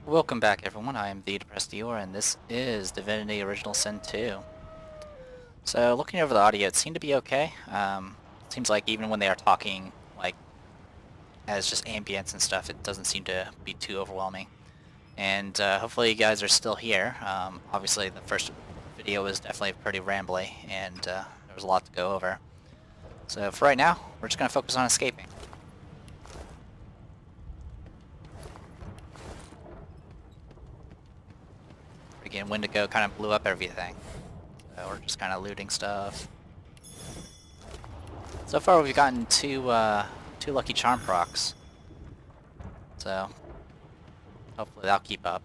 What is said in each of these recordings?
Welcome back everyone, I am the Depressed Dior and this is Divinity Original Sin 2. So looking over the audio, it seemed to be okay. It seems like even when they are talking like as just ambience and stuff, it doesn't seem to be too overwhelming. And hopefully you guys are still here. Obviously the first video was definitely pretty rambly and there was a lot to go over. So for right now, we're just going to focus on escaping. Again, Wendigo kind of blew up everything. So we're just kind of looting stuff. So far we've gotten two lucky charm procs. So hopefully that'll keep up.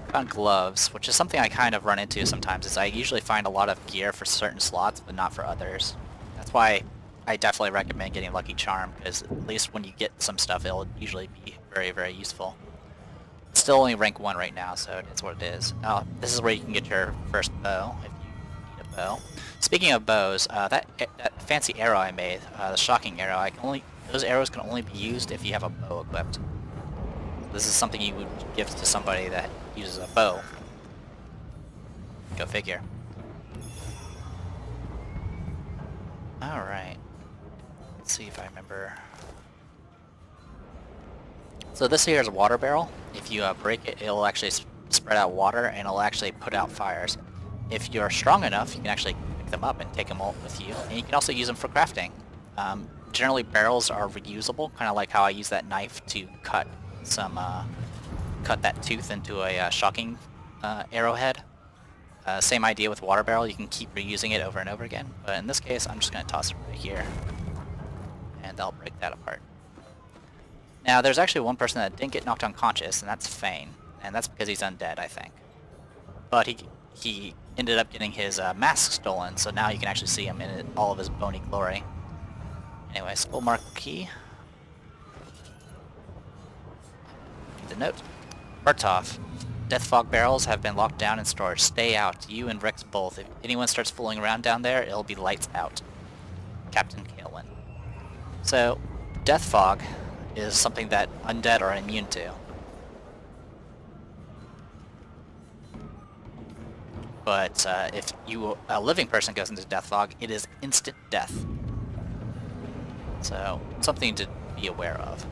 Found gloves, which is something I kind of run into sometimes, is I usually find a lot of gear for certain slots, but not for others. That's why I definitely recommend getting Lucky Charm, because at least when you get some stuff, it'll usually be very, very useful. It's still only rank 1 right now, so it is what it is. This is where you can get your first bow, if you need a bow. Speaking of bows, that fancy arrow I made, the shocking arrow, those arrows can only be used if you have a bow equipped. This is something you would give to somebody that uses a bow. Go figure. Alright. Let's see if I remember. So this here is a water barrel. If you break it, it'll actually spread out water and it'll actually put out fires. If you're strong enough, you can actually pick them up and take them all with you. And you can also use them for crafting. Generally barrels are reusable, kind of like how I use that knife to cut that tooth into a shocking arrowhead. Same idea with water barrel, you can keep reusing it over and over again, but in this case I'm just going to toss it right here and I'll break that apart. Now there's actually one person that didn't get knocked unconscious, and that's Fane, and that's because he's undead, I think. But he ended up getting his mask stolen, so now you can actually see him in all of his bony glory. Anyway, skull mark key. The note. Bertov. Death fog barrels have been locked down in storage. Stay out. You and Rex both. If anyone starts fooling around down there, it'll be lights out. Captain Kaelin. So, death fog is something that undead are immune to. But if a living person goes into death fog, it is instant death. So, something to be aware of.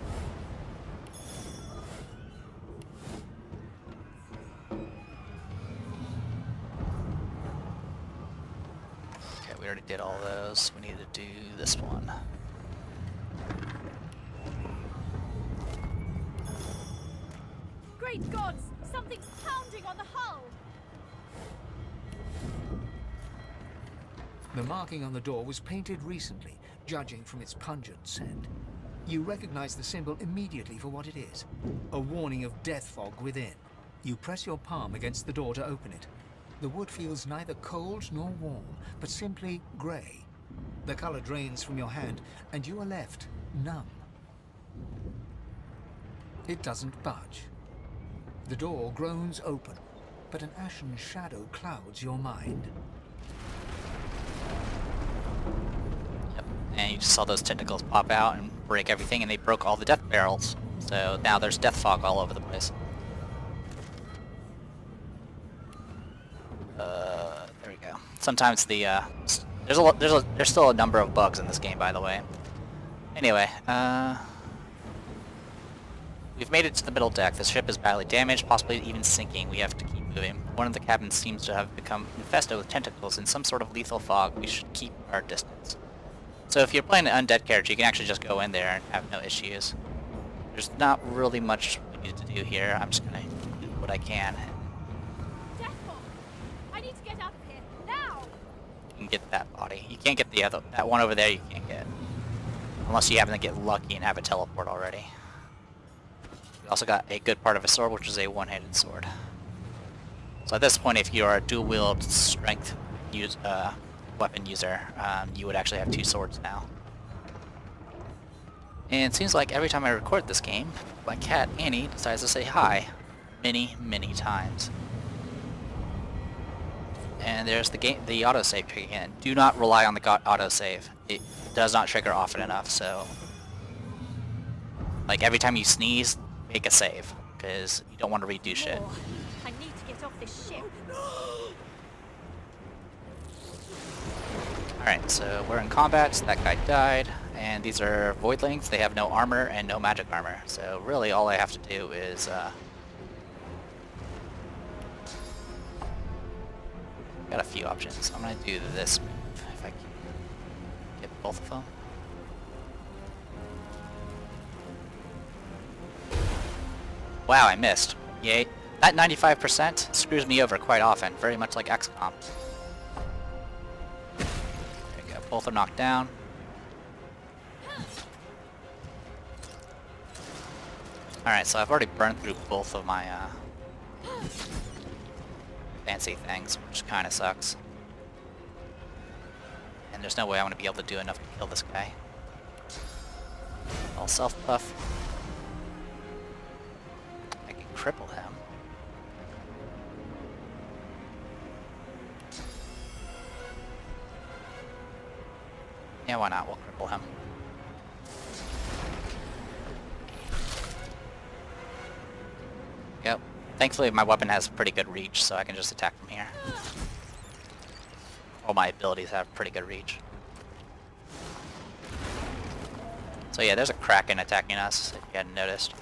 Okay, we already did all those. We need to do this one. Great gods! Something's pounding on the hull! The marking on the door was painted recently, judging from its pungent scent. You recognize the symbol immediately for what it is. A warning of death fog within. You press your palm against the door to open it. The wood feels neither cold nor warm, but simply grey. The color drains from your hand, and you are left numb. It doesn't budge. The door groans open, but an ashen shadow clouds your mind. Yep, and you just saw those tentacles pop out and break everything, and they broke all the death barrels. So now there's death fog all over the place. There we go. Sometimes there's still a number of bugs in this game, by the way. Anyway, we've made it to the middle deck. The ship is badly damaged, possibly even sinking. We have to keep moving. One of the cabins seems to have become infested with tentacles in some sort of lethal fog. We should keep our distance. So if you're playing an undead character, you can actually just go in there and have no issues. There's not really much we need to do here. I'm just gonna do what I can. Death fog! I need to get out of here, now! You can get that body. You can't get that one over there you can't get. Unless you happen to get lucky and have a teleport already. We also got a good part of a sword, which is a one-handed sword. So at this point, if you're a dual-wield strength weapon user, you would actually have 2 swords now. And it seems like every time I record this game, my cat Annie decides to say hi many, many times. And there's the autosave kicking in. Do not rely on the autosave. It does not trigger often enough, so like every time you sneeze, make a save. because you don't want to redo shit. More. I need to get off this ship. Alright, so we're in combat, so that guy died, and these are voidlings. They have no armor and no magic armor, so really all I have to do is got a few options. I'm gonna do this move if I can get both of them. Wow, I missed. Yay. That 95% screws me over quite often, very much like XCOM. There we go. Both are knocked down. Alright, so I've already burned through both of my fancy things, which kind of sucks. And there's no way I'm going to be able to do enough to kill this guy. I'll self-buff. I can cripple him. Yeah, why not? We'll cripple him. Yep. Thankfully my weapon has pretty good reach, so I can just attack from here. All my abilities have pretty good reach. So yeah, there's a Kraken attacking us, if you hadn't noticed.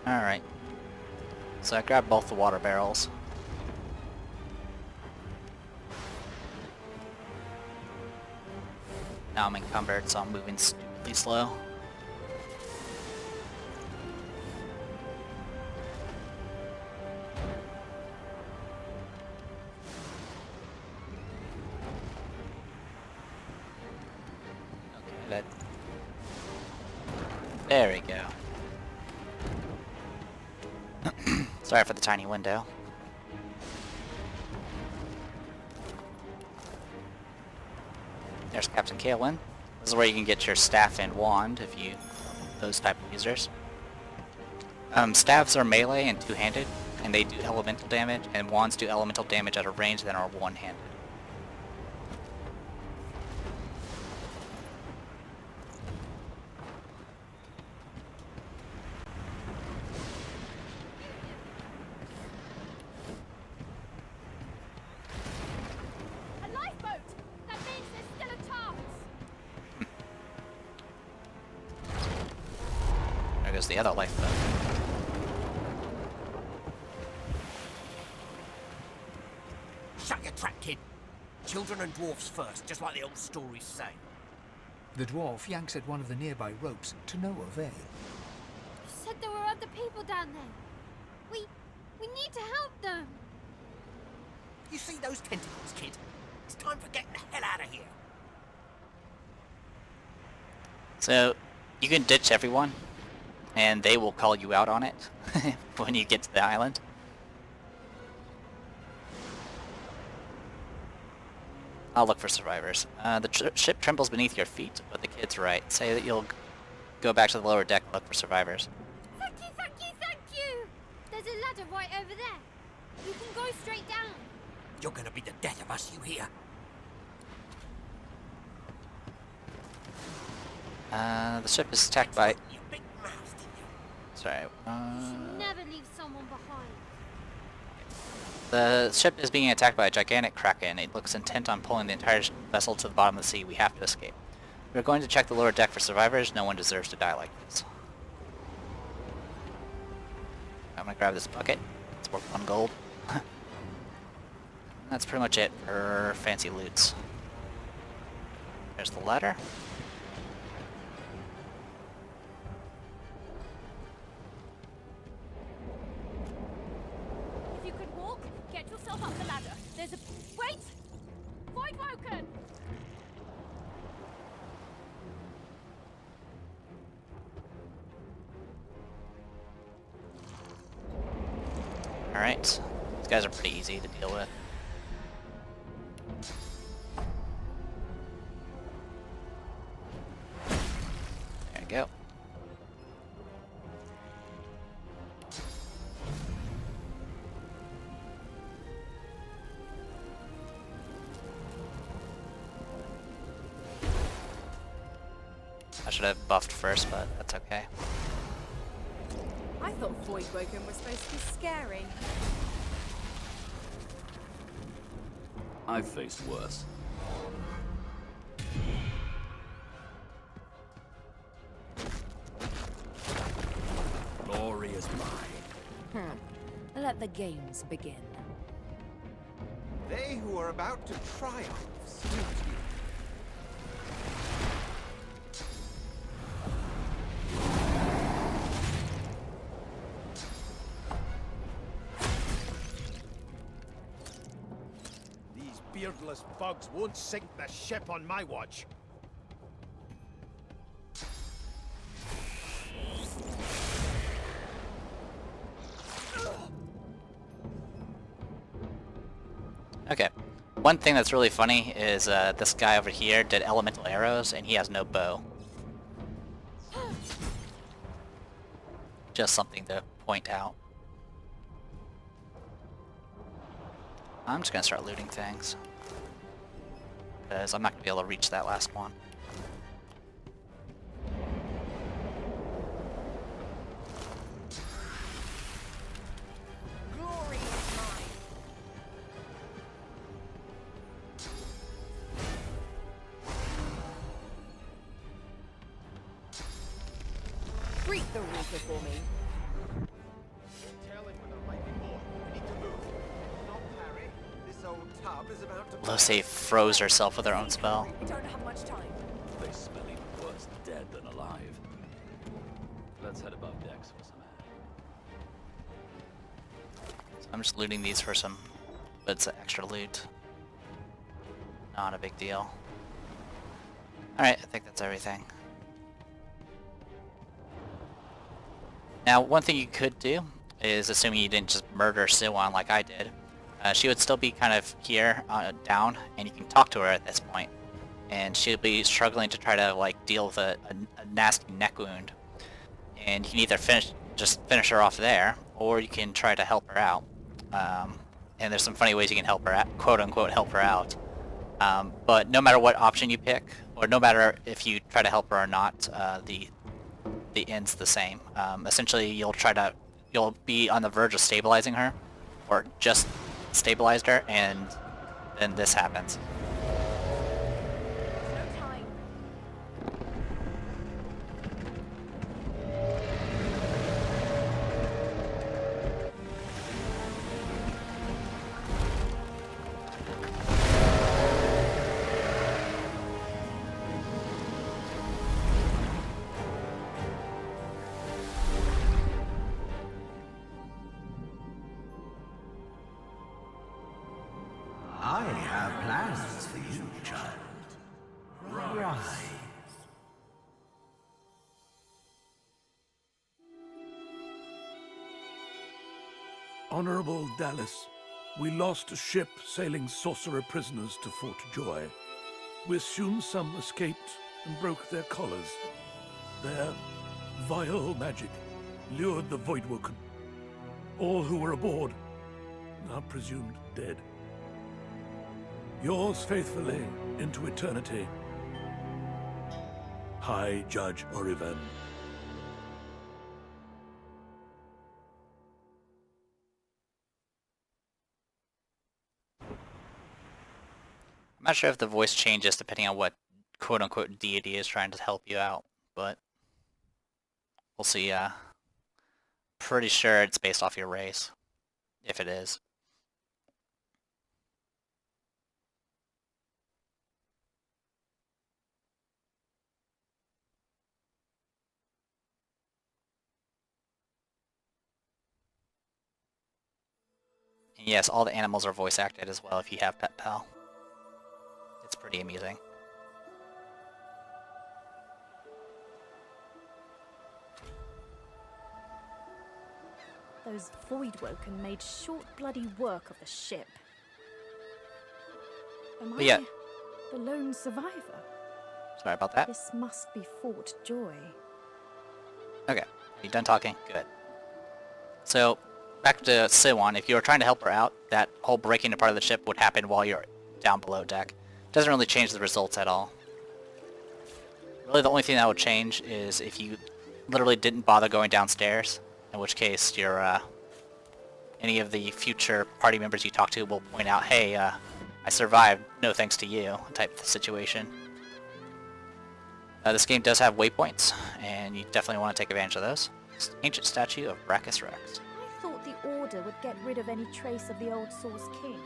Alright. So I grabbed both the water barrels. Now I'm encumbered, so I'm moving stupidly slow. Okay, there we go. Sorry for the tiny window. There's Captain Kaelin. This is where you can get your staff and wand if you those type of users. Staffs are melee and two-handed, and they do elemental damage, and wands do elemental damage at a range that are one-handed. A lifeboat! That means there's still a chance! There goes the other lifeboat. Shut your trap, kid. Children and dwarfs first, just like the old stories say. The dwarf yanks at one of the nearby ropes to no avail. You said there were other people down there. We need to help them. You see those tentacles, kid? It's time for getting the hell out of here. So, you can ditch everyone, and they will call you out on it when you get to the island. I'll look for survivors. The ship trembles beneath your feet, but the kid's right. Say that you'll go back to the lower deck and look for survivors. Thank you, thank you, thank you! There's a ladder right over there. You can go straight down. You're gonna be the death of us, you hear? The ship is attacked by... You big mouse, didn't you? Sorry. Never leave someone behind. The ship is being attacked by a gigantic kraken. It looks intent on pulling the entire vessel to the bottom of the sea. We have to escape. We're going to check the lower deck for survivors. No one deserves to die like this. I'm gonna grab this bucket. It's worth 1 gold. That's pretty much it for fancy loots. There's the ladder. If you could walk, get yourself up the ladder. There's a... Wait! Void broken! Alright. These guys are pretty easy to deal with. There you go. I should have buffed first, but that's okay. I thought Voidwoken was supposed to be scary. I've faced worse. Glory is mine. Let the games begin. They who are about to triumph salute you. These beardless bugs won't sink the ship on my watch. Okay. One thing that's really funny is this guy over here did elemental arrows and he has no bow. Just something to point out. I'm just gonna start looting things. Because I'm not gonna be able to reach that last one. Glory is mine. Greet the Reaper for me. Tailing with a mighty more. We need to move. Not parry. This old tub is about to... Lucy froze herself with her own spell. We don't have much time. They smell even worse dead than alive. Let's head above decks for some air. So I'm just looting these for some bits of extra loot. Not a big deal. Alright, I think that's everything. Now, one thing you could do is, assuming you didn't just murder Siwan like I did, she would still be kind of here, down, and you can talk to her at this point. And she'll be struggling to try to like deal with a nasty neck wound. And you can either just finish her off there, or you can try to help her out. And there's some funny ways you can help her out, quote unquote help her out. But no matter what option you pick, or no matter if you try to help her or not, the end's the same. Essentially, you'll be on the verge of stabilizing her, or just stabilized her, and then this happens. There's no time. I have plans for you, child. Rise. Honorable Dallas, we lost a ship sailing sorcerer prisoners to Fort Joy. We assume some escaped and broke their collars. Their vile magic lured the Voidwoken. All who were aboard are presumed dead. Yours faithfully into eternity, High Judge Oriven. I'm not sure if the voice changes depending on what quote-unquote deity is trying to help you out, but we'll see. Pretty sure it's based off your race, if it is. And yes, all the animals are voice acted as well if you have Pet Pal. It's pretty amusing. Those Voidwoken made short bloody work of the ship. Am But yeah. I the lone survivor? Sorry about that. This must be Fort Joy. Okay, are you done talking? Good. So, back to Siwon, if you were trying to help her out, that whole breaking apart of the ship would happen while you're down below deck. Doesn't really change the results at all. Really the only thing that would change is if you literally didn't bother going downstairs, in which case your any of the future party members you talk to will point out, hey, I survived, no thanks to you, type of situation. This game does have waypoints, and you definitely want to take advantage of those. Ancient statue of Brachus Rex. I thought the Order would get rid of any trace of the old Source King.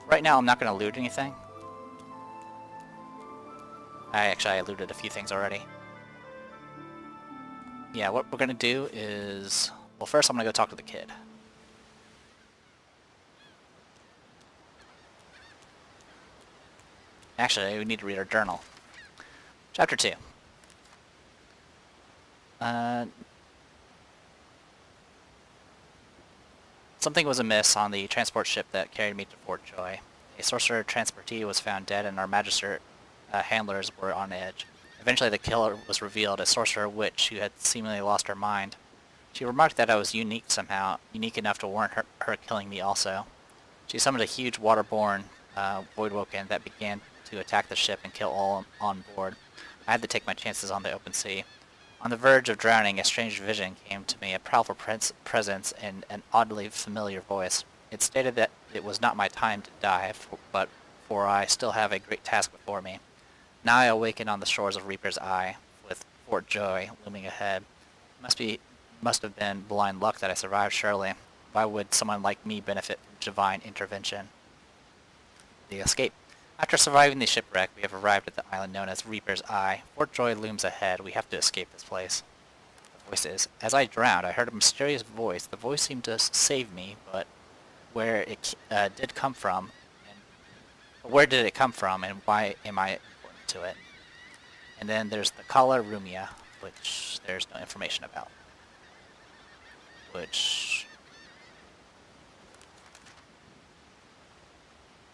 Right now I'm not going to loot anything. I looted a few things already. Yeah, what we're going to do is... Well, first I'm going to go talk to the kid. Actually, we need to read our journal. Chapter 2. Something was amiss on the transport ship that carried me to Fort Joy. A sorcerer transportee was found dead, and our magistrate handlers were on edge. Eventually the killer was revealed, a sorcerer witch who had seemingly lost her mind. She remarked that I was unique somehow, unique enough to warrant her killing me also. She summoned a huge waterborne Voidwoken that began to attack the ship and kill all on board. I had to take my chances on the open sea. On the verge of drowning, a strange vision came to me, a powerful presence and an oddly familiar voice. It stated that it was not my time to die, but for I still have a great task before me. Now I awaken on the shores of Reaper's Eye, with Fort Joy looming ahead. Must have been blind luck that I survived, surely. Why would someone like me benefit from divine intervention? The escape. After surviving the shipwreck, we have arrived at the island known as Reaper's Eye. Fort Joy looms ahead. We have to escape this place. The voice is, as I drowned, I heard a mysterious voice. The voice seemed to save me, but where it did come from, and where did it come from, and why am I important to it? And then there's the Kala Rumia, which there's no information about. Which...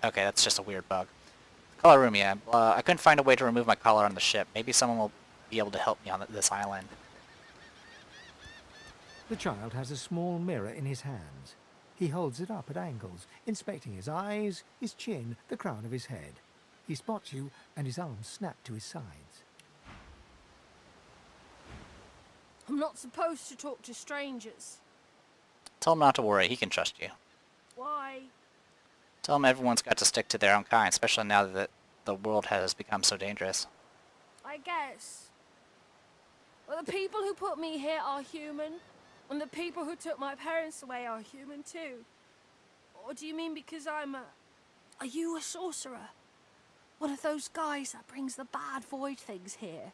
Okay, that's just a weird bug. Collar Rumia. I couldn't find a way to remove my collar on the ship. Maybe someone will be able to help me on this island. The child has a small mirror in his hands. He holds it up at angles, inspecting his eyes, his chin, the crown of his head. He spots you, and his arms snap to his sides. I'm not supposed to talk to strangers. Tell him not to worry. He can trust you. Why? Tell him everyone's got to stick to their own kind, especially now that the world has become so dangerous. I guess. Well, the people who put me here are human, and the people who took my parents away are human too. Or do you mean because I'm a... Are you a sorcerer? One of those guys that brings the bad void things here?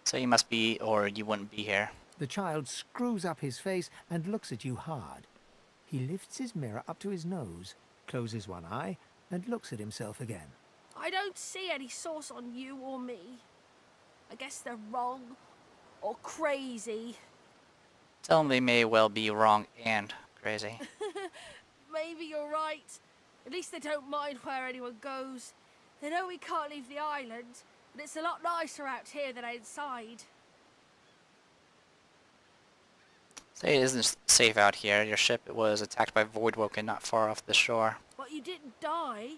So you must be, or you wouldn't be here. The child screws up his face and looks at you hard. He lifts his mirror up to his nose, closes one eye, and looks at himself again. I don't see any source on you or me. I guess they're wrong, or crazy. Tell them they may well be wrong and crazy. Maybe you're right. At least they don't mind where anyone goes. They know we can't leave the island, but it's a lot nicer out here than outside. Say it isn't safe out here. Your ship was attacked by Voidwoken not far off the shore. But you didn't die.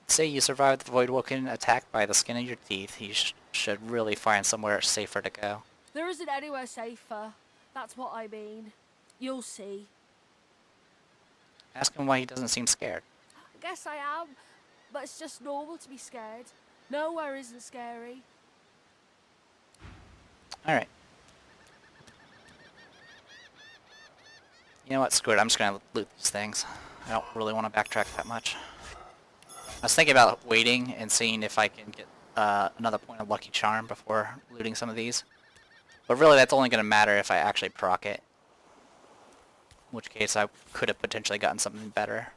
Say you survived the Voidwoken attack by the skin of your teeth. You should really find somewhere safer to go. There isn't anywhere safer. That's what I mean. You'll see. Ask him why he doesn't seem scared. I guess I am, but it's just normal to be scared. Nowhere isn't scary. Alright. You know what, screw it, I'm just gonna loot these things. I don't really want to backtrack that much. I was thinking about waiting and seeing if I can get another point of Lucky Charm before looting some of these. But really that's only going to matter if I actually proc it. In which case I could have potentially gotten something better.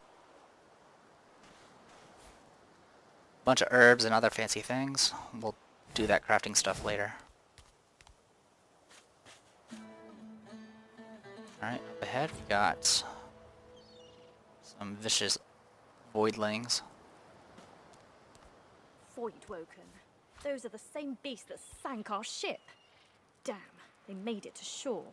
Bunch of herbs and other fancy things. We'll do that crafting stuff later. Alright, up ahead we got some vicious voidlings. Voidwoken. Those are the same beasts that sank our ship. Damn, they made it to shore.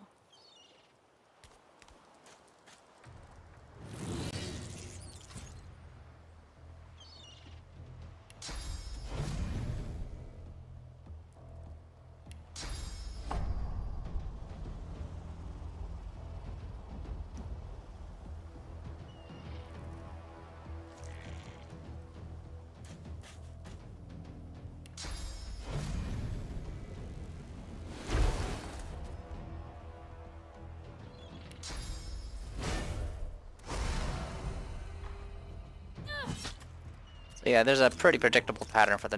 So yeah, there's a pretty predictable pattern for the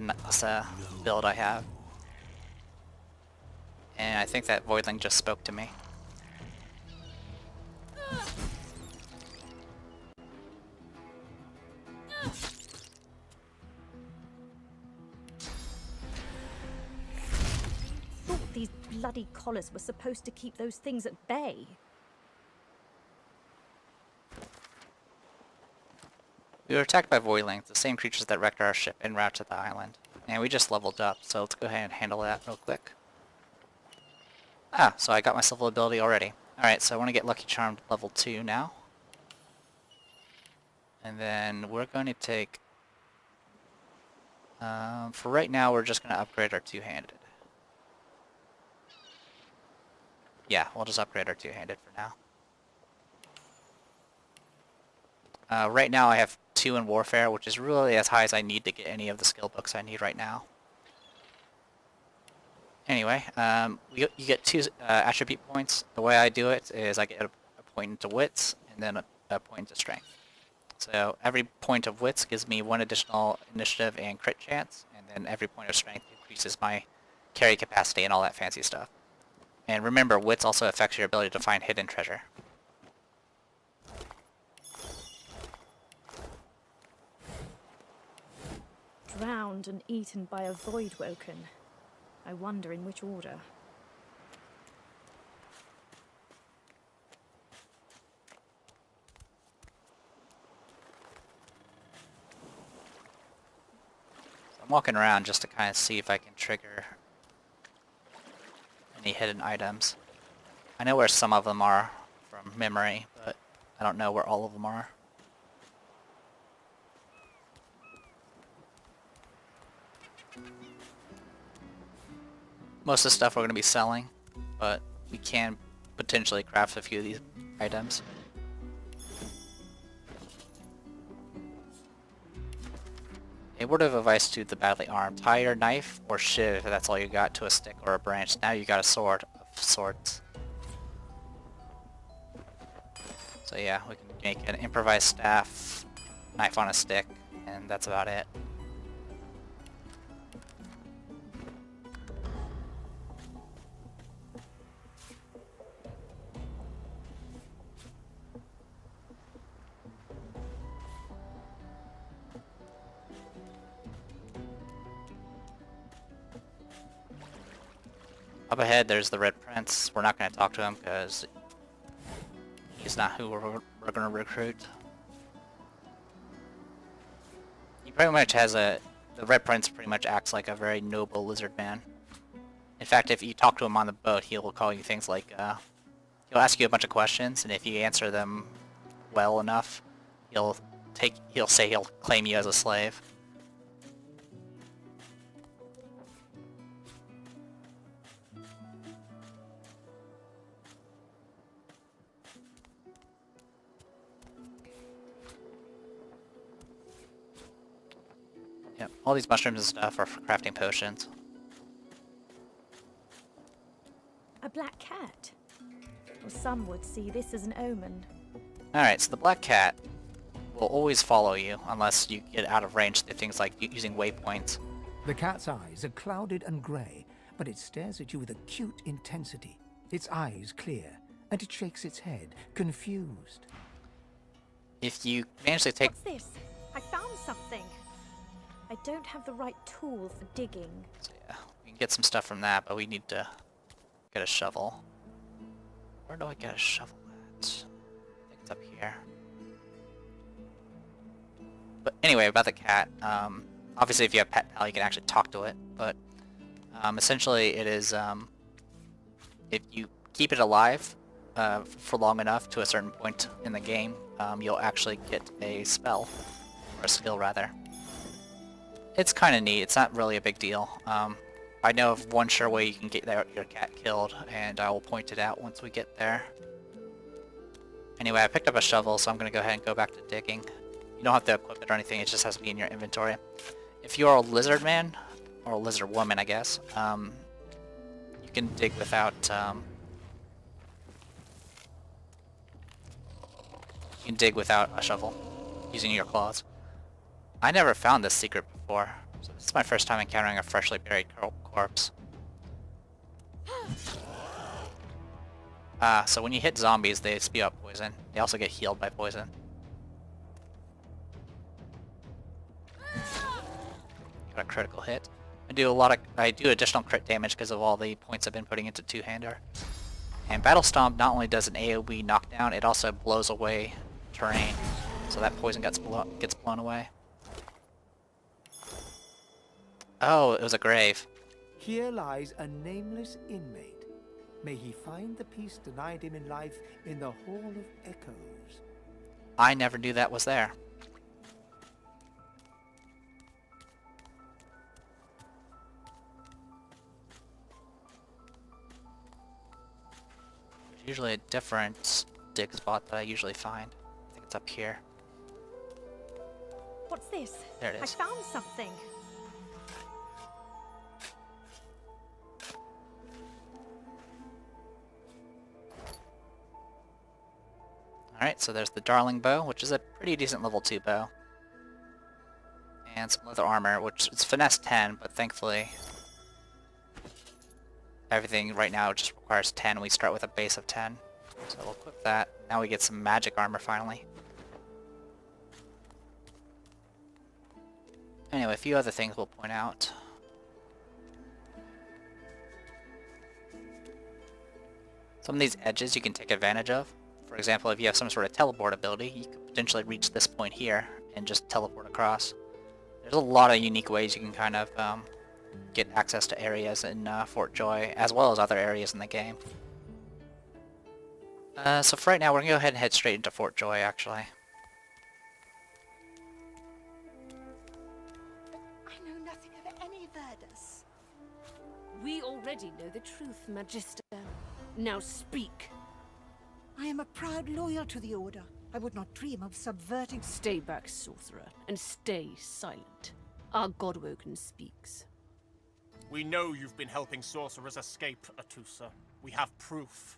build I have. And I think that voidling just spoke to me. Thought these bloody collars were supposed to keep those things at bay. We were attacked by voidlings, the same creatures that wrecked our ship en route to the island. And we just leveled up, so let's go ahead and handle that real quick. Ah, so I got myself a ability already. Alright, so I want to get Lucky Charm level 2 now. And then we're going to take... for right now, we're just going to upgrade our two-handed. Yeah, we'll just upgrade our two-handed for now. Right now I have 2 in Warfare, which is really as high as I need to get any of the skill books I need right now. Anyway, you get 2 attribute points. The way I do it is I get a point into Wits, and then a point into Strength. So every point of Wits gives me 1 additional initiative and crit chance, and then every point of Strength increases my carry capacity and all that fancy stuff. And remember, Wits also affects your ability to find hidden treasure. Drowned and eaten by a Voidwoken. I wonder in which order. I'm walking around just to kind of see if I can trigger any hidden items. I know where some of them are from memory, but I don't know where all of them are. Most of the stuff we're going to be selling, but we can potentially craft a few of these items. A word of advice to the badly armed: tie your knife or shiv if that's all you got to a stick or a branch. Now you got a sword of sorts. So yeah, we can make an improvised staff, knife on a stick, and that's about it. Up ahead, there's the Red Prince. We're not going to talk to him because he's not who we're going to recruit. He pretty much has the Red Prince pretty much acts like a very noble lizard man. In fact, if you talk to him on the boat, he'll call you things like, he'll ask you a bunch of questions, and if you answer them well enough, he'll say he'll claim you as a slave. Yep, all these mushrooms and stuff are for crafting potions. A black cat. Well, some would see this as an omen. Alright, so the black cat will always follow you unless you get out of range to things like using waypoints. The cat's eyes are clouded and grey, but it stares at you with acute intensity. Its eyes clear, and it shakes its head, confused. If you manage to take... What's this? I found something. I don't have the right tool for digging. So yeah, we can get some stuff from that, but we need to get a shovel. Where do I get a shovel up here. But anyway, about the cat. Obviously, if you have Pet Pal, you can actually talk to it. But essentially, it is if you keep it alive for long enough to a certain point in the game, you'll actually get a spell, or a skill rather. It's kind of neat. It's not really a big deal. I know of one sure way you can get your cat killed, and I will point it out once we get there. Anyway, I picked up a shovel, so I'm going to go ahead and go back to digging. You don't have to equip it or anything, it just has to be in your inventory. If you're a lizard man, or a lizard woman, I guess, you can dig without, a shovel, using your claws. I never found this secret before, so this is my first time encountering a freshly buried corpse. So when you hit zombies, they spew out poison. They also get healed by poison. Got a critical hit. I do additional crit damage because of all the points I've been putting into two-hander. And Battle Stomp not only does an AoE knockdown, it also blows away terrain, so that poison gets blown away. Oh, it was a grave. Here lies a nameless inmate. May he find the peace denied him in life in the Hall of Echoes. I never knew that was there. There's usually a different dig spot that I usually find. I think it's up here. What's this? There it is. I found something. Alright, so there's the Darling Bow, which is a pretty decent level 2 bow. And some leather armor, which is finesse 10, but thankfully everything right now just requires 10. We start with a base of 10. So we'll equip that. Now we get some magic armor finally. Anyway, a few other things we'll point out. Some of these edges you can take advantage of. For example, if you have some sort of teleport ability, you could potentially reach this point here and just teleport across. There's a lot of unique ways you can kind of get access to areas in Fort Joy, as well as other areas in the game. So for right now, we're going to go ahead and head straight into Fort Joy, actually. I know nothing of any Verdus. We already know the truth, Magister. Now speak. I am a proud loyal to the Order. I would not dream of subverting... Stay back, sorcerer, and stay silent. Our Godwoken speaks. We know you've been helping sorcerers escape, Atusa. We have proof.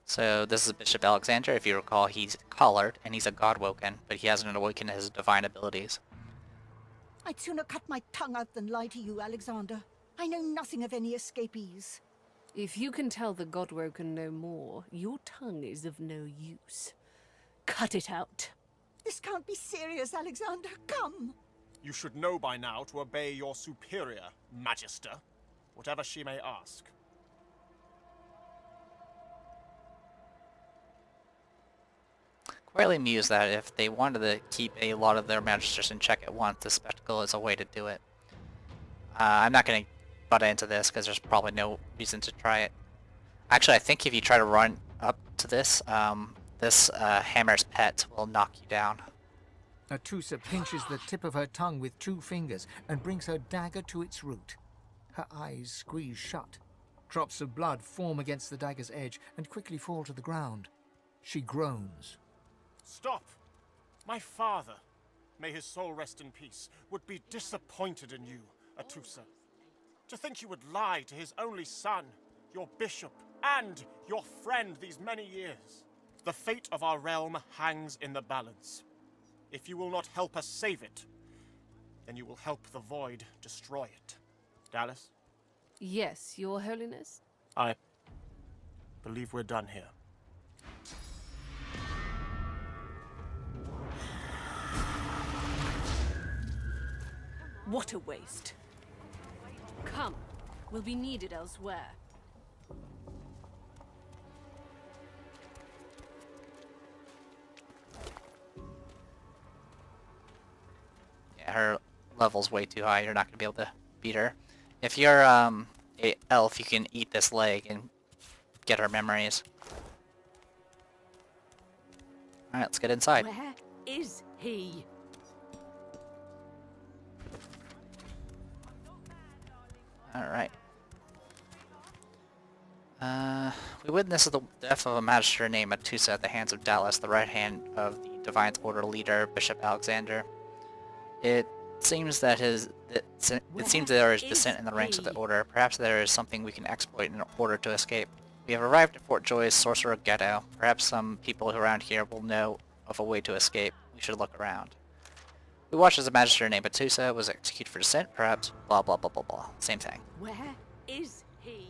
So this is Bishop Alexander. If you recall, he's collared, and he's a Godwoken, but he hasn't awakened his divine abilities. I'd sooner cut my tongue out than lie to you, Alexander. I know nothing of any escapees. If you can tell the Godwoken no more, your tongue is of no use. Cut it out. This can't be serious, Alexander. Come! You should know by now to obey your superior, Magister, whatever she may ask. Quietly mused that if they wanted to keep a lot of their magisters in check at once, the spectacle is a way to do it. I'm not going to butt into this because there's probably no reason to try it. Actually, I think if you try to run up to this, this hammer's pet will knock you down. Atusa pinches the tip of her tongue with 2 fingers and brings her dagger to its root. Her eyes squeeze shut. Drops of blood form against the dagger's edge and quickly fall to the ground. She groans. Stop! My father, may his soul rest in peace, would be disappointed in you, Atusa. To think you would lie to his only son, your bishop, and your friend these many years. The fate of our realm hangs in the balance. If you will not help us save it, then you will help the Void destroy it. Dallas? Yes, Your Holiness? I believe we're done here. What a waste. Come, we'll be needed elsewhere. Yeah, her level's way too high. You're not going to be able to beat her. If you're a elf, you can eat this leg and get her memories. Alright, let's get inside. Where is he? Alright. We witnessed the death of a magister named Atusa at the hands of Dallas, the right hand of the Divine Order leader, Bishop Alexander. It seems that there is dissent in the ranks of the Order. Perhaps there is something we can exploit in order to escape. We have arrived at Fort Joy's Sorcerer Ghetto. Perhaps some people around here will know of a way to escape. We should look around. We watched as a magister named Atusa was executed for dissent. Perhaps blah blah blah blah blah. Same thing. Where is he?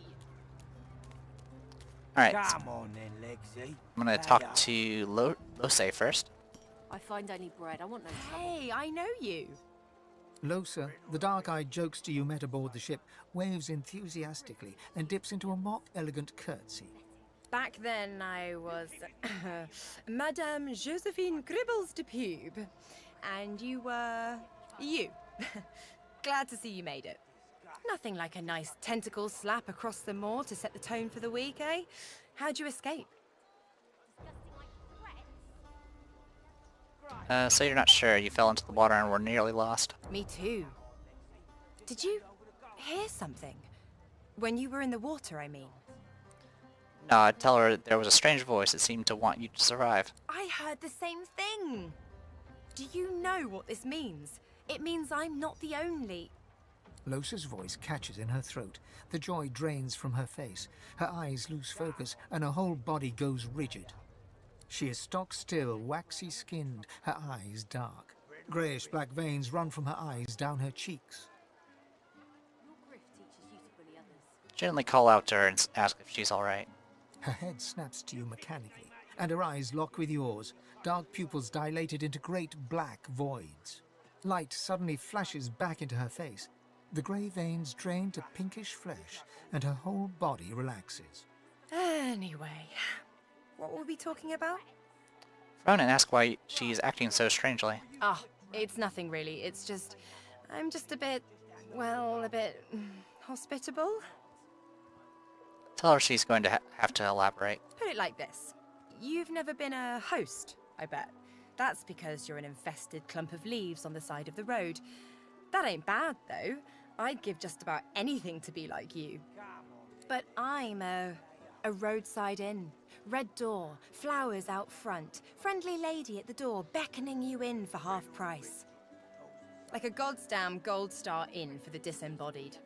Alright. Come on then, Lexi. I'm gonna talk to Lose first. I find only bread. I want no trouble. Hey, I know you. Losa, the dark-eyed jokester you met aboard the ship, waves enthusiastically and dips into a mock elegant curtsy. Back then I was Madame Josephine Gribbles de Pube. And you were... you. Glad to see you made it. Nothing like a nice tentacle slap across the moor to set the tone for the week, eh? How'd you escape? So you're not sure. You fell into the water and were nearly lost. Me too. Did you hear something? When you were in the water, I mean. No, I'd tell her there was a strange voice that seemed to want you to survive. I heard the same thing. Do you know what this means? It means I'm not the only... Losa's voice catches in her throat. The joy drains from her face. Her eyes lose focus, and her whole body goes rigid. She is stock-still, waxy-skinned, her eyes dark. Greyish-black veins run from her eyes down her cheeks. Gently call out to her and ask if she's alright. Her head snaps to you mechanically, and her eyes lock with yours, dark pupils dilated into great black voids. Light suddenly flashes back into her face. The grey veins drain to pinkish flesh, and her whole body relaxes. Anyway, what were we talking about? Phone and ask why she's acting so strangely. Oh, it's nothing really. It's just... I'm just a bit... well, a bit... hospitable? Tell her she's going to have to elaborate. Put it like this. You've never been a host, I bet. That's because you're an infested clump of leaves on the side of the road. That ain't bad, though. I'd give just about anything to be like you. But I'm a roadside inn. Red door, flowers out front, friendly lady at the door beckoning you in for half price. Like a goddamn gold star inn for the disembodied.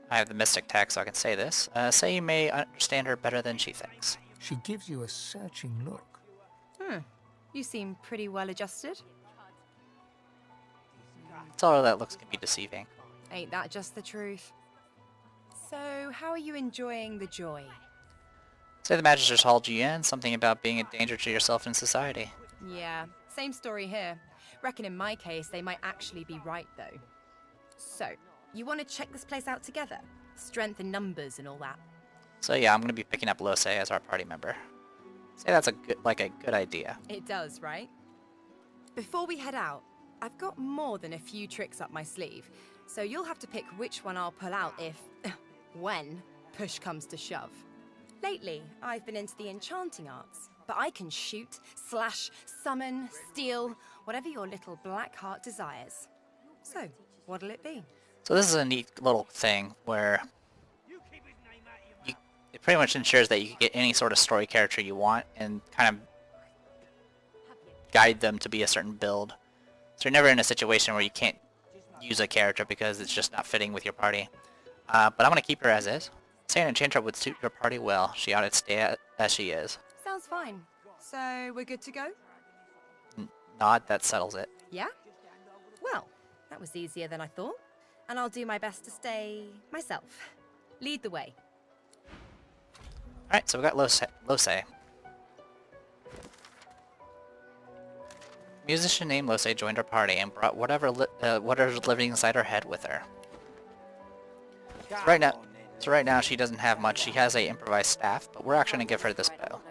I have the mystic tag, so I can say this. Say you may understand her better than she thinks. She gives you a searching look. You seem pretty well adjusted. Tell her that looks can be deceiving. Ain't that just the truth? So, how are you enjoying the joy? Say the magisters hauled you in, something about being a danger to yourself and society. Yeah, same story here. Reckon in my case, they might actually be right, though. So, you want to check this place out together? Strength in numbers and all that. So yeah, I'm going to be picking up Lose as our party member. Say that's a good idea. It does, right? Before we head out, I've got more than a few tricks up my sleeve, so you'll have to pick which one I'll pull out if... when push comes to shove. Lately, I've been into the enchanting arts, but I can shoot, slash, summon, steal, whatever your little black heart desires. So, what'll it be? So this is a neat little thing where it pretty much ensures that you can get any sort of story character you want and kind of guide them to be a certain build. So you're never in a situation where you can't use a character because it's just not fitting with your party. But I'm going to keep her as is. Say an enchanter would suit your party well. She ought to stay as she is. Sounds fine. So, we're good to go? Nod, that settles it. Yeah? Well, that was easier than I thought. And I'll do my best to stay myself. Lead the way. Alright, so we got Lose. Musician named Lose joined our party and brought whatever's living inside her head with her. So right now she doesn't have much. She has a improvised staff, but we're actually going to give her this bow.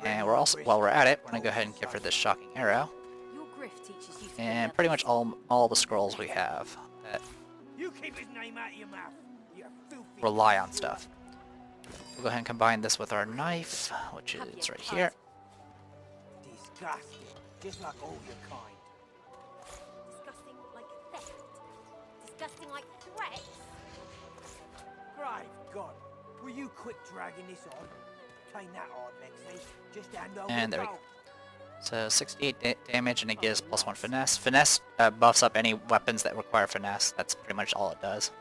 And we're also, while we're at it, we're going to go ahead and give her this shocking arrow. Your grift teaches you and pretty much all the scrolls we have that You keep his name out of your mouth, you filthy... rely on stuff. We'll go ahead and combine this with our knife, which is right here. Disgusting. Just like all your kind. Disgusting like theft. Disgusting like threats. Great God. Will you quit dragging this on? Tain't that hard, Lexi. Just hand over And the there we go. gold. So 68 damage, and it gives +1 finesse. Finesse buffs up any weapons that require finesse. That's pretty much all it does.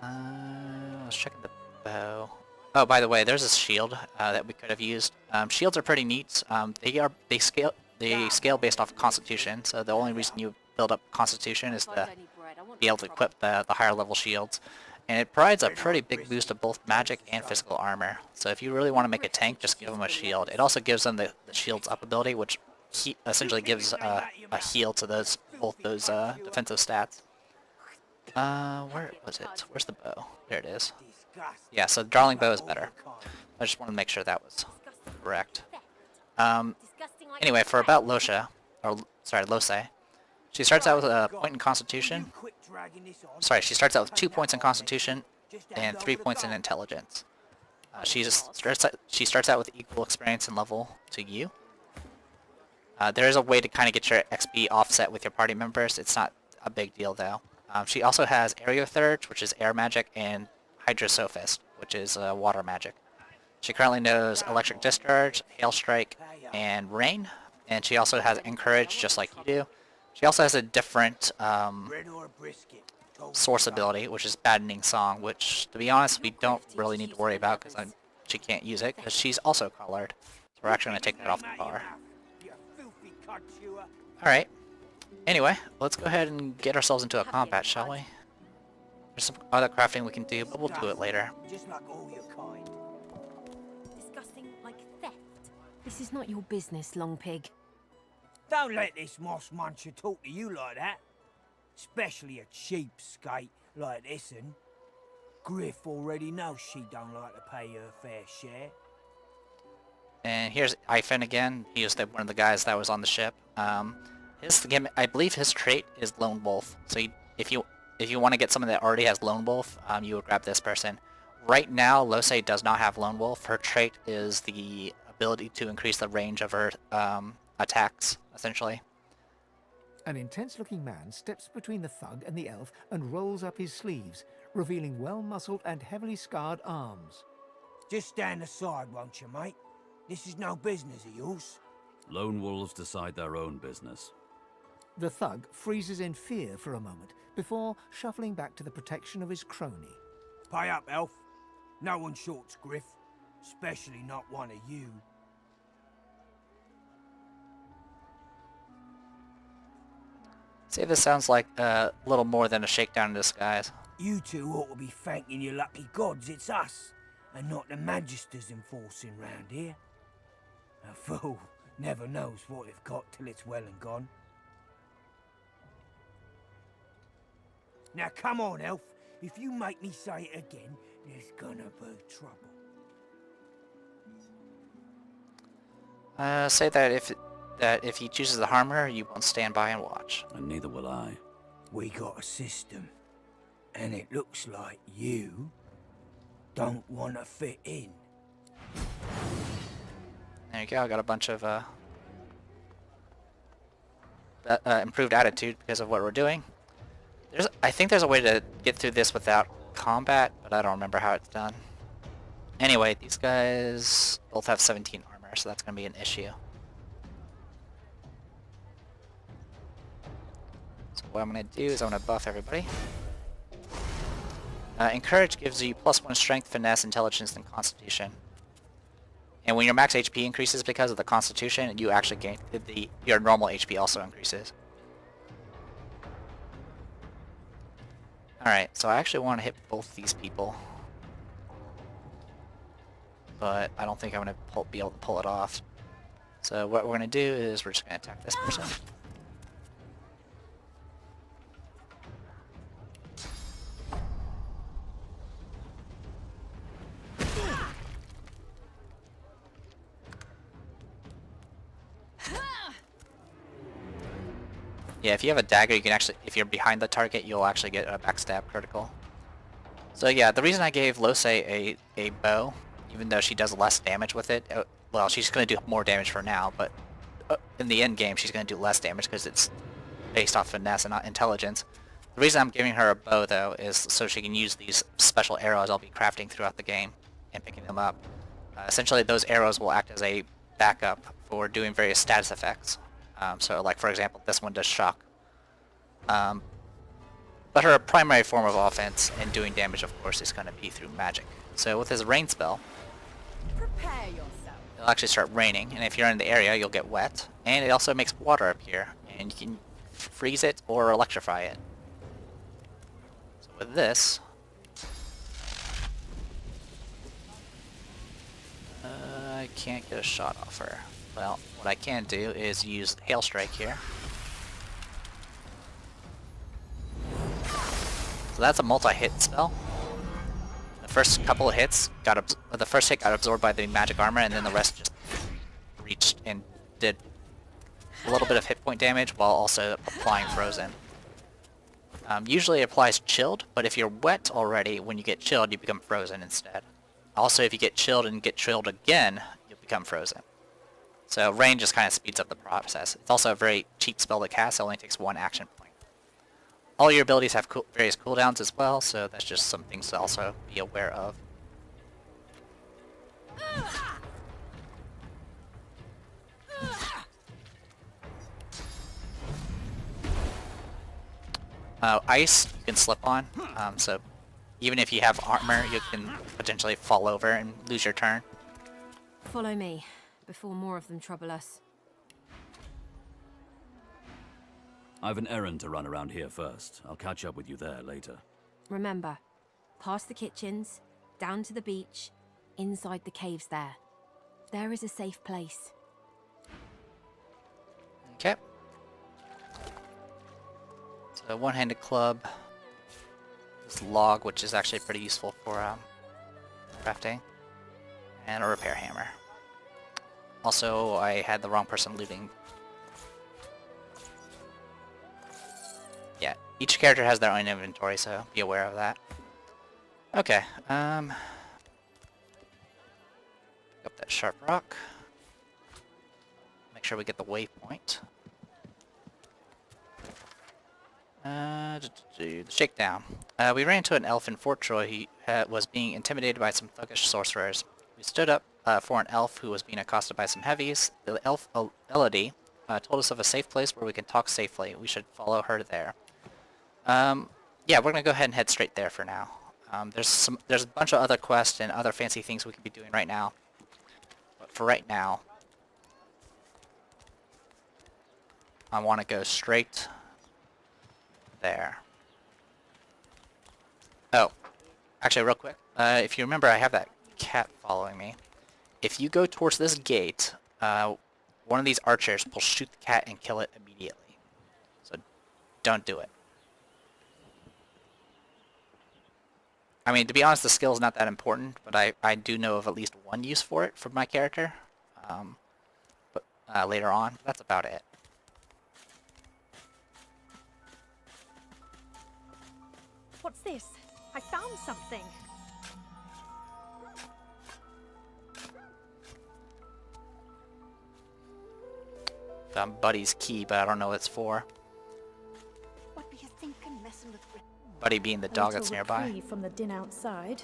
I was checking the bow. Oh, by the way, there's a shield that we could have used. Shields are pretty neat. They scale based off of Constitution. So the only reason you build up Constitution is to be able to equip the higher level shields. And it provides a pretty big boost of both magic and physical armor. So if you really want to make a tank, just give them a shield. It also gives them the shield's up ability, which essentially gives a heal to both those defensive stats. Where was it? Where's the bow? There it is. Yeah, so Darling Bow is better. I just wanted to make sure that was correct. Anyway, for about Losha, or sorry, Losei, she starts out with a point in Constitution. Sorry, she starts out with 2 points in Constitution and 3 points in Intelligence. She starts out with equal experience and level to you. There is a way to kind of get your XP offset with your party members. It's not a big deal though. She also has Aerotheurge, which is air magic, and Hydrosophist, which is water magic. She currently knows Electric Discharge, Hail Strike, and Rain, and she also has Encourage, just like you do. She also has a different source ability, which is Maddening Song, which, to be honest, we don't really need to worry about because she can't use it, because she's also colored. So we're actually going to take that off the bar. Alright. Anyway, let's go ahead and get ourselves into a combat, shall we? There's some other crafting we can do, but we'll do it later. Just like all your kind. Disgusting like theft. This is not your business, Long Pig. Don't let this moss muncher talk to you like that. Especially a cheapskate like this one. Griff already knows she don't like to pay her fair share. And here's Ifen again. He was one of the guys that was on the ship. I believe his trait is Lone Wolf. So if you want to get someone that already has Lone Wolf, you would grab this person. Right now, Losei does not have Lone Wolf. Her trait is the ability to increase the range of her attacks, essentially. An intense-looking man steps between the thug and the elf and rolls up his sleeves, revealing well-muscled and heavily scarred arms. Just stand aside, won't you, mate? This is no business of yours. Lone wolves decide their own business. The thug freezes in fear for a moment before shuffling back to the protection of his crony. Pay up, elf. No one shorts Griff, especially not one of you. See, this sounds like a little more than a shakedown in disguise. You two ought to be thanking your lucky gods it's us, and not the Magisters enforcing round here. A fool never knows what they've got till it's well and gone. Now come on, elf. If you make me say it again, there's gonna be trouble. Say that if he chooses to harm her, you won't stand by and watch. And neither will I. We got a system, and it looks like you don't want to fit in. There you go, I got a bunch of improved attitude because of what we're doing. I think there's a way to get through this without combat, but I don't remember how it's done. Anyway, these guys both have 17 armor, so that's going to be an issue. So what I'm going to do is I'm going to buff everybody. Encourage gives you +1 strength, finesse, intelligence, and constitution. And when your max HP increases because of the constitution, you actually gain your normal HP also increases. Alright, so I actually want to hit both these people. But I don't think I'm going to be able to pull it off. So what we're going to do is we're just going to attack this person. Yeah, if you have a dagger, you can actually, if you're behind the target, you'll actually get a backstab critical. So yeah, the reason I gave Lose a bow, even though she does less damage with it, well, she's going to do more damage for now, but in the end game, she's going to do less damage because it's based off finesse and not intelligence. The reason I'm giving her a bow, though, is so she can use these special arrows I'll be crafting throughout the game and picking them up. Essentially, those arrows will act as a backup for doing various status effects. So, like, for example, this one does shock. But her primary form of offense and doing damage, of course, is going to be through magic. So with his rain spell, Prepare yourself. it'll actually start raining, and if you're in the area, you'll get wet. And it also makes water appear, and you can freeze it or electrify it. So with this, I can't get a shot off her. Well, what I can do is use Hail Strike here. So that's a multi-hit spell. The first couple of hits the first hit got absorbed by the magic armor, and then the rest just reached and did a little bit of hit point damage while also applying frozen. Usually it applies chilled, but if you're wet already, when you get chilled, you become frozen instead. Also, if you get chilled and get chilled again, you'll become frozen. So rain just kind of speeds up the process. It's also a very cheap spell to cast. It only takes 1 action point. All your abilities have various cooldowns as well, so that's just some things to also be aware of. Ice you can slip on, so even if you have armor, you can potentially fall over and lose your turn. Follow me, before more of them trouble us. I've an errand to run around here first. I'll catch up with you there later. Remember, past the kitchens, down to the beach, inside the caves there. There is a safe place. Okay. So one-handed club. This log, which is actually pretty useful for crafting. And a repair hammer. Also, I had the wrong person looting. Yeah, each character has their own inventory, so be aware of that. Okay, pick up that sharp rock. Make sure we get the waypoint. The shakedown. We ran into an elf in Fort Troy who was being intimidated by some thuggish sorcerers. We stood up for an elf who was being accosted by some heavies. The elf, Elodie, told us of a safe place where we can talk safely. We should follow her there. Yeah, we're gonna go ahead and head straight there for now. There's a bunch of other quests and other fancy things we could be doing right now. But for right now, I want to go straight there. Oh, actually real quick, if you remember, I have that cat following me. If you go towards this gate, one of these archers will shoot the cat and kill it immediately. So don't do it. I mean, to be honest, the skill is not that important, but I do know of at least one use for it for my character. But later on, that's about it. What's this? I found something. Found Buddy's key, but I don't know what it's for. What were you thinking, messing with... Buddy being the dog that's nearby. From the din outside.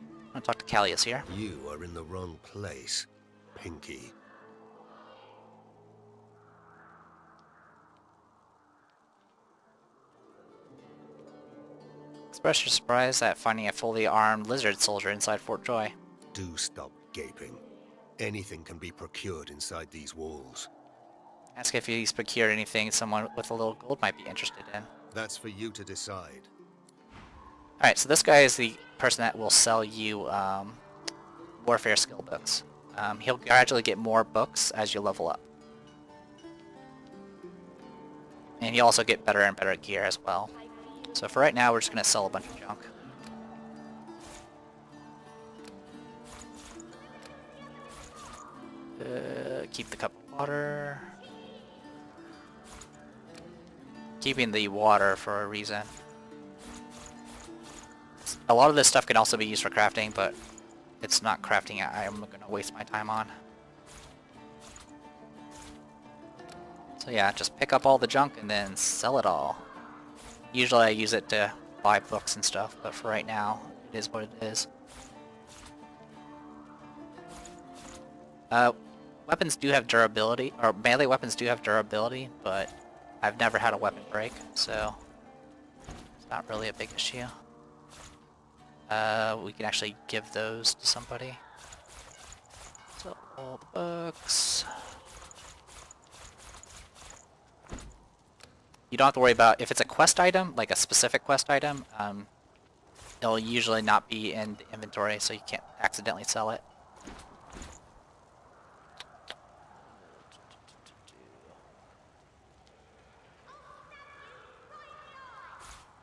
I'm gonna talk to Callius here. You are in the wrong place, Pinky. Express your surprise at finding a fully armed lizard soldier inside Fort Joy. Do stop gaping. Anything can be procured inside these walls. Ask if he's procured anything someone with a little gold might be interested in. That's for you to decide. Alright, so this guy is the person that will sell you warfare skill books. He'll gradually get more books as you level up. And you also get better and better gear as well. So for right now, we're just going to sell a bunch of junk. Keep the cup of water. keeping the water for a reason. A lot of this stuff can also be used for crafting, but it's not crafting I'm gonna waste my time on. So yeah, just pick up all the junk and then sell it all. Usually I use it to buy books and stuff, but for right now, it is what it is. Weapons do have durability, or melee weapons do have durability, but I've never had a weapon break, so it's not really a big issue. We can actually give those to somebody. So, all books. You don't have to worry about, if it's a quest item, like a specific quest item, it'll usually not be in the inventory, so you can't accidentally sell it.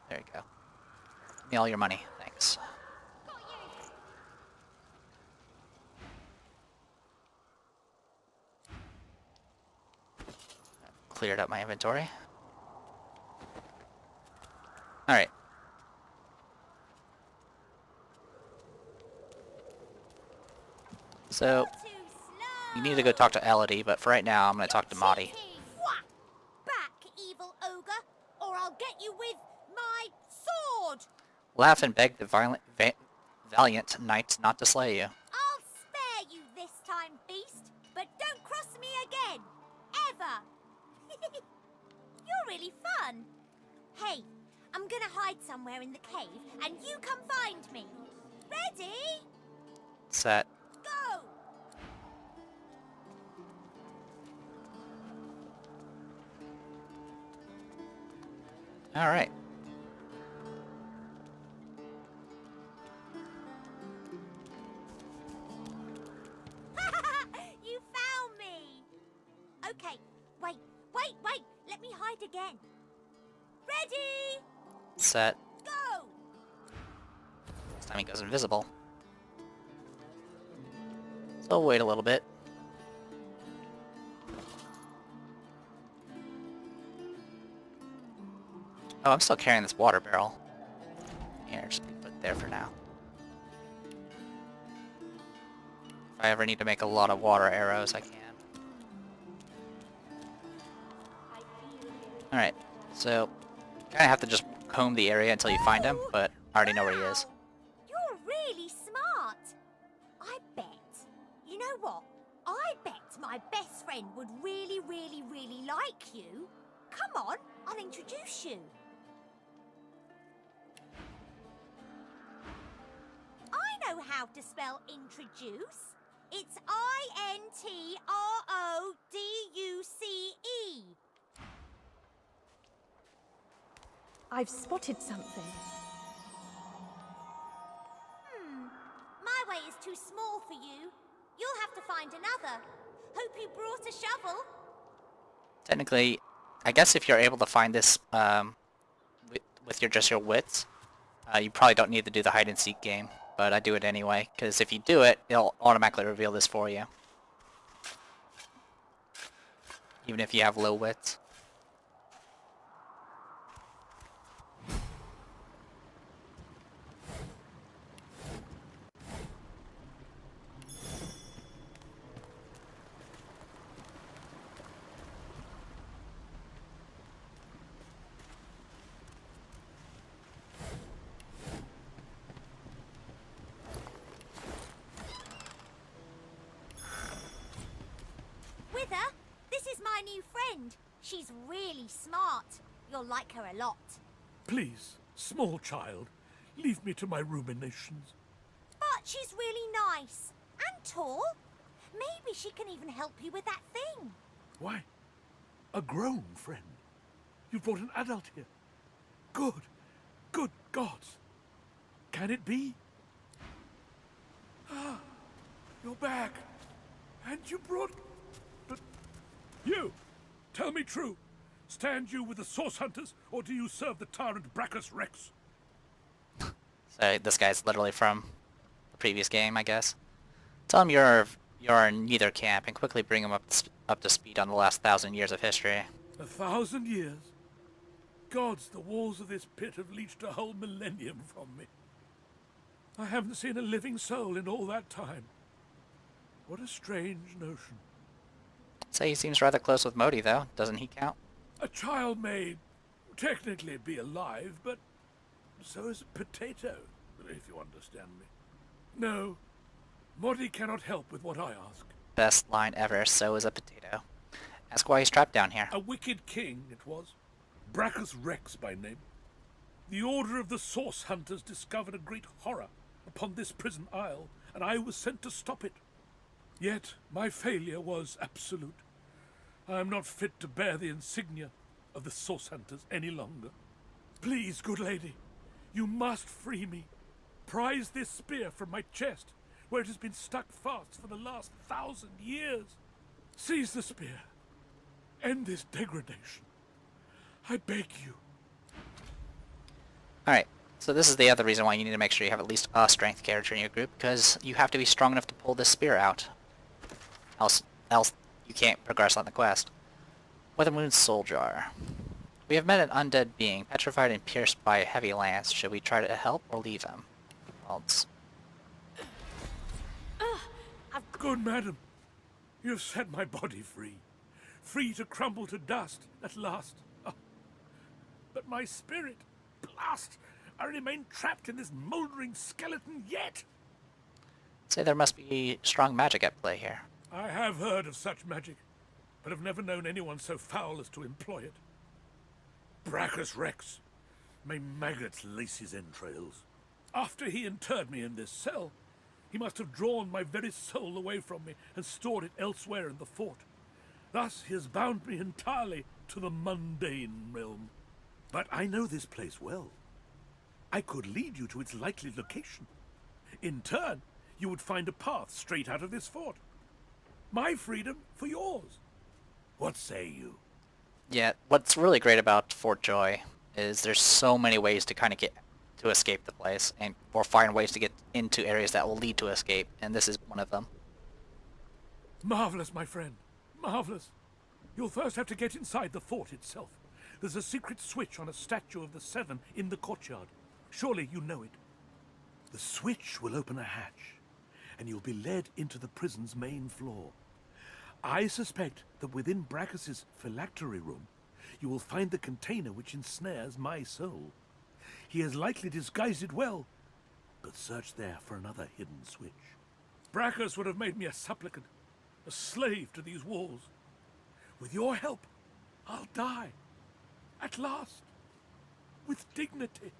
There you go. Give me all your money, thanks. Cleared up my inventory. Alright. So, you need to go talk to Elodie, but for right now, I'm going to talk to Maudie. Back, evil ogre, or I'll get you with my sword! Laugh and beg the valiant knight not to slay you. I'll spare you this time, beast, but don't cross me again. Ever. You're really fun. Hey, I'm gonna hide somewhere in the cave, and you come find me. Ready? Set. Go! Alright. You found me! Okay, wait. Let me hide again. Ready? Set. Go! This time he goes invisible. So I'll wait a little bit. Oh, I'm still carrying this water barrel. Here, just put it there for now. If I ever need to make a lot of water arrows, I can. Alright, so kind of have to just comb the area until you find him, but I already know where he is. You're really smart. I bet. You know what? I bet my best friend would really like you. Come on, I'll introduce you. I know how to spell introduce. It's I-N-T-R-O-D-U-C-E. I've spotted something. My way is too small for you. You'll have to find another. Hope you brought a shovel. Technically, I guess if you're able to find this with just your wits, you probably don't need to do the hide and seek game, but I do it anyway, because if you do it, it'll automatically reveal this for you. Even if you have low wits. Wither, this is my new friend. She's really smart. You'll like her a lot. Please, small child, leave me to my ruminations. But she's really nice. And tall. Maybe she can even help you with that thing. Why? A grown friend? You brought an adult here. Good. Good gods. Can it be? Ah, you're back. And you brought... But you! Tell me true. Stand you with the source hunters, or do you serve the tyrant Brachus Rex? So this guy's literally from the previous game, I guess. Tell him you're in neither camp and quickly bring him up to speed on the last 1,000 years of history. 1,000 years? gods, the walls of this pit have leached a whole millennium from me. I haven't seen a living soul in all that time. What a strange notion. Say he seems rather close with Modi, though. Doesn't he count? A child may technically be alive, but so is a potato, if you understand me. No, Modi cannot help with what I ask. Best line ever, so is a potato. Ask why he's trapped down here. A wicked king it was, Brachus Rex by name. The Order of the Source Hunters discovered a great horror upon this prison isle, and I was sent to stop it. Yet my failure was absolute. I am not fit to bear the insignia of the Source Hunters any longer. Please, good lady, you must free me. Prise this spear from my chest, where it has been stuck fast for the last 1,000 years. Seize the spear. End this degradation. I beg you. Alright, so this is the other reason why you need to make sure you have at least a strength character in your group, because you have to be strong enough to pull this spear out. Else you can't progress on the quest. Withermoore Soldier. We have met an undead being, petrified and pierced by a heavy lance. Should we try to help or leave him? Well, Good madam, you have set my body free. Free to crumble to dust at last. Oh. But my spirit, blast! I remain trapped in this mouldering skeleton yet! say there must be strong magic at play here. I have heard of such magic, but have never known anyone so foul as to employ it. Brachus Rex, may maggots lace his entrails. After he interred me in this cell, he must have drawn my very soul away from me and stored it elsewhere in the fort. Thus he has bound me entirely to the mundane realm. But I know this place well. I could lead you to its likely location. In turn, you would find a path straight out of this fort. My freedom for yours. What say you? Yeah, what's really great about Fort Joy is there's so many ways to kind of get to escape the place, and or find ways to get into areas that will lead to escape, and this is one of them. Marvelous, my friend. Marvelous. You'll first have to get inside the fort itself. There's a secret switch on a statue of the Seven in the courtyard. Surely you know it. The switch will open a hatch, and you'll be led into the prison's main floor. I suspect that within Brachus's phylactery room, you will find the container which ensnares my soul. He has likely disguised it well, but search there for another hidden switch. Brachus would have made me a supplicant, a slave to these walls. With your help, I'll die. At last. With dignity.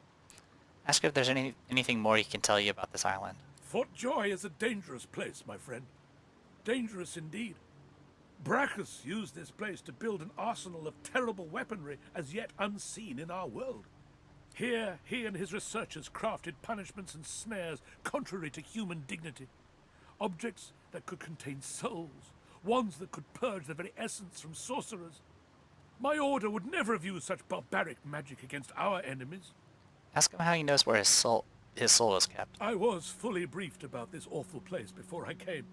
Ask if there's anything more he can tell you about this island. Fort Joy is a dangerous place, my friend. Dangerous indeed. Brachus used this place to build an arsenal of terrible weaponry as yet unseen in our world. Here, he and his researchers crafted punishments and snares contrary to human dignity. Objects that could contain souls, wands that could purge the very essence from sorcerers. My order would never have used such barbaric magic against our enemies. Ask him how he knows where his soul is kept. I was fully briefed about this awful place before I came.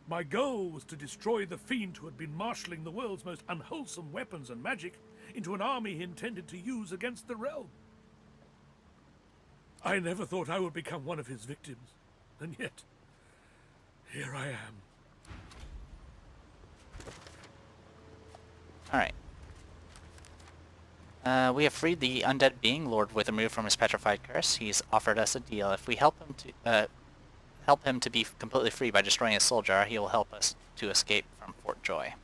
My goal was to destroy the fiend who had been marshalling the world's most unwholesome weapons and magic into an army he intended to use against the realm. I never thought I would become one of his victims, and yet, here I am. Alright. We have freed the undead being, Lord Withermoore, from his petrified curse. He's offered us a deal. If we help him to be completely free by destroying his soul jar, he will help us to escape from Fort Joy.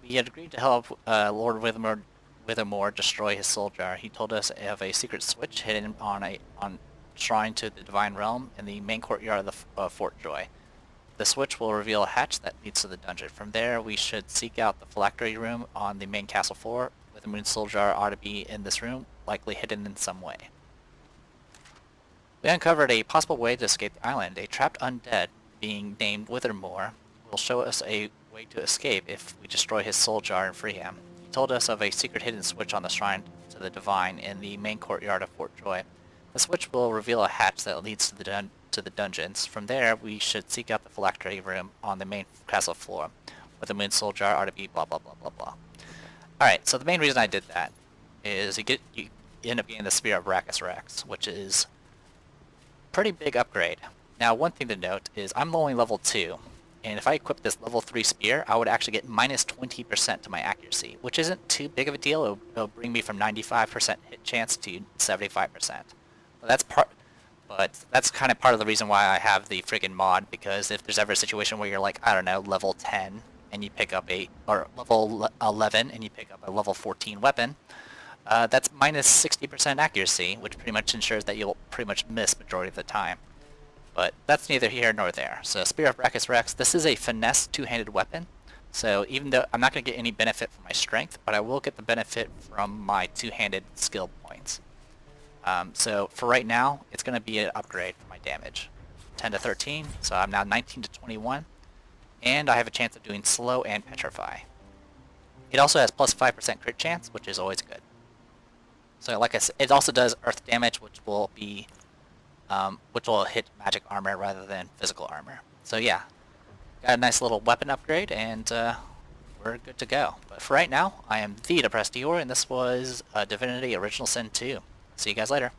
We had agreed to help Lord Withermoore destroy his soul jar. He told us of a secret switch hidden on shrine to the divine realm in the main courtyard of Fort Joy. The switch will reveal a hatch that leads to the dungeon. From there, we should seek out the phylactery room on the main castle floor. Withermoore soul jar ought to be in this room, likely hidden in some way. We uncovered a possible way to escape the island. A trapped undead, being named Withermoore, will show us a way to escape if we destroy his soul jar and free him. He told us of a secret hidden switch on the shrine to the divine in the main courtyard of Fort Joy. The switch will reveal a hatch that leads to the dungeons. From there, we should seek out the phylactery room on the main castle floor. Withermoore soul jar ought to be blah blah blah blah blah. Alright, so the main reason I did that is you end up getting the Spear of Rachis Rex, which is pretty big upgrade. Now, one thing to note is I'm only level 2, and if I equip this level 3 spear, I would actually get minus 20% to my accuracy, which isn't too big of a deal. It'll bring me from 95% hit chance to 75%. But that's kind of part of the reason why I have the friggin' mod, because if there's ever a situation where you're like, I don't know, level 10, and you pick up or level 11, and you pick up a level 14 weapon, that's minus 60% accuracy, which pretty much ensures that you'll pretty much miss majority of the time. But that's neither here nor there. So Spear of Rachis Rex, this is a finesse two-handed weapon. So even though I'm not going to get any benefit from my strength, but I will get the benefit from my two-handed skill points. So for right now, it's going to be an upgrade for my damage. 10 to 13, so I'm now 19 to 21. And I have a chance of doing slow and petrify. It also has plus 5% crit chance, which is always good. So like I said, it also does earth damage, which will hit magic armor rather than physical armor. So yeah, got a nice little weapon upgrade, and we're good to go. But for right now, I am the Depressed Eeyore, and this was Divinity Original Sin 2. See you guys later.